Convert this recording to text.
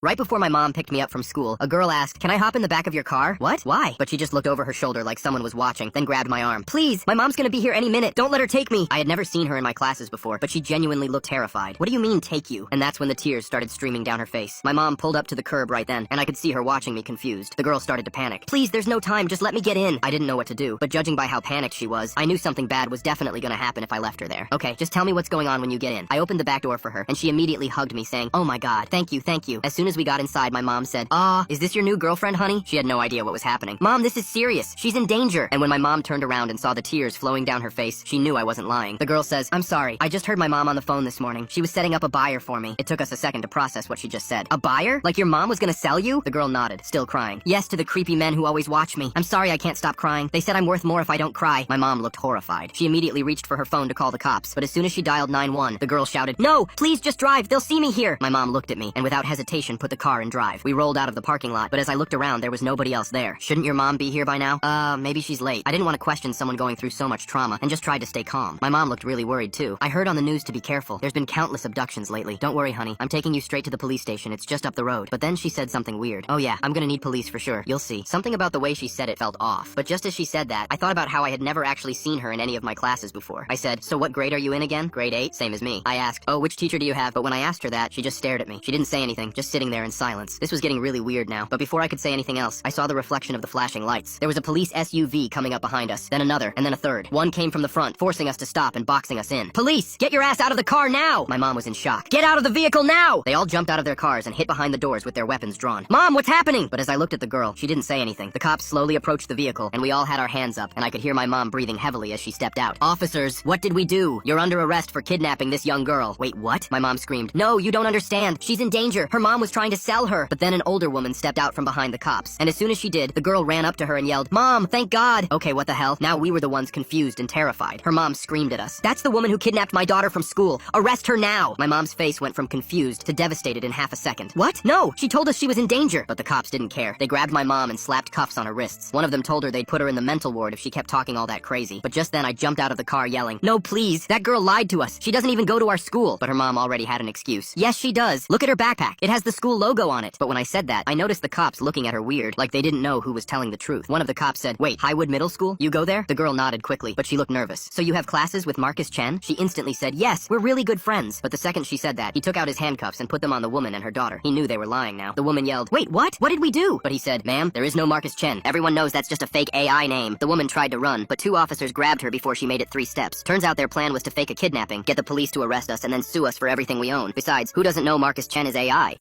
Right before my mom picked me up from school, a girl asked, "Can I hop in the back of your car?" What? Why? But she just looked over her shoulder like someone was watching, then grabbed my arm. "Please, my mom's gonna be here any minute. Don't let her take me." I had never seen her in my classes before, but she genuinely looked terrified. "What do you mean, take you?" And that's when the tears started streaming down her face. My mom pulled up to the curb right then, and I could see her watching me confused. The girl started to panic. "Please, there's no time. Just let me get in." I didn't know what to do, but judging by how panicked she was, I knew something bad was definitely gonna happen if I left her there. "Okay, just tell me what's going on when you get in." I opened the back door for her, and she immediately hugged me, saying, "Oh my God, thank you, thank you." As soon as we got inside, my mom said, "Is this your new girlfriend, honey?" She had no idea what was happening. "Mom, this is serious. She's in danger." And when my mom turned around and saw the tears flowing down her face, she knew I wasn't lying. The girl says, "I'm sorry. I just heard my mom on the phone this morning. She was setting up a buyer for me." It took us a second to process what she just said. "A buyer? Like your mom was gonna sell you?" The girl nodded, still crying. "Yes, to the creepy men who always watch me. I'm sorry I can't stop crying. They said I'm worth more if I don't cry." My mom looked horrified. She immediately reached for her phone to call the cops, but as soon as she dialed 911, the girl shouted, "No, please just drive. They'll see me here." My mom looked at me and without hesitation put the car in drive. We rolled out of the parking lot, but as I looked around, there was nobody else there. Shouldn't your mom be here by now? Maybe she's late. I didn't want to question someone going through so much trauma and just tried to stay calm. My mom looked really worried too. "I heard on the news to be careful. There's been countless abductions lately. Don't worry, honey. I'm taking you straight to the police station. It's just up the road." But then she said something weird. "Oh yeah, I'm gonna need police for sure. You'll see." Something about the way she said it felt off. But just as she said that, I thought about how I had never actually seen her in any of my classes before. I said, "So what grade are you in again?" "Grade 8, same as me." I asked, "Oh, which teacher do you have?" But when I asked her that, she just stared at me. She didn't say anything, just sitting there in silence. This was getting really weird now. But before I could say anything else, I saw the reflection of the flashing lights. There was a police SUV coming up behind us, then another, and then a third. One came from the front, forcing us to stop and boxing us in. "Police, get your ass out of the car now!" My mom was in shock. "Get out of the vehicle now!" They all jumped out of their cars and hid behind the doors with their weapons drawn. "Mom, what's happening?" But as I looked at the girl, she didn't say anything. The cops slowly approached the vehicle, and we all had our hands up, and I could hear my mom breathing heavily as she stepped out. "Officers, what did we do? You're under arrest for kidnapping this young girl." "Wait, what?" My mom screamed. "No, you don't understand. She's in danger. Her mom was trying to sell her." But then an older woman stepped out from behind the cops, and as soon as she did, the girl ran up to her and yelled, "Mom, thank God." Okay, what the hell? Now we were the ones confused and terrified. Her mom screamed at us, "That's the woman who kidnapped my daughter from school. Arrest her now." My mom's face went from confused to devastated in half a second. "What? No, she told us she was in danger." But the cops didn't care. They grabbed my mom and slapped cuffs on her wrists. One of them told her they'd put her in the mental ward if she kept talking all that crazy. But just then I jumped out of the car yelling, "No, please. That girl lied to us. She doesn't even go to our school." But her mom already had an excuse. "Yes, she does. Look at her backpack. It has the school logo on it." But when I said that, I noticed the cops looking at her weird, like they didn't know who was telling the truth. One of the cops said, "Wait, Highwood Middle School? You go there?" The girl nodded quickly, but she looked nervous. "So you have classes with Marcus Chen?" She instantly said, "Yes, we're really good friends." But the second she said that, he took out his handcuffs and put them on the woman and her daughter. He knew they were lying now. The woman yelled, "Wait, what? What did we do?" But he said, "Ma'am, there is no Marcus Chen. Everyone knows that's just a fake AI name." The woman tried to run, but two officers grabbed her before she made it 3 steps. Turns out their plan was to fake a kidnapping, get the police to arrest us, and then sue us for everything we own. Besides, who doesn't know Marcus Chen is AI?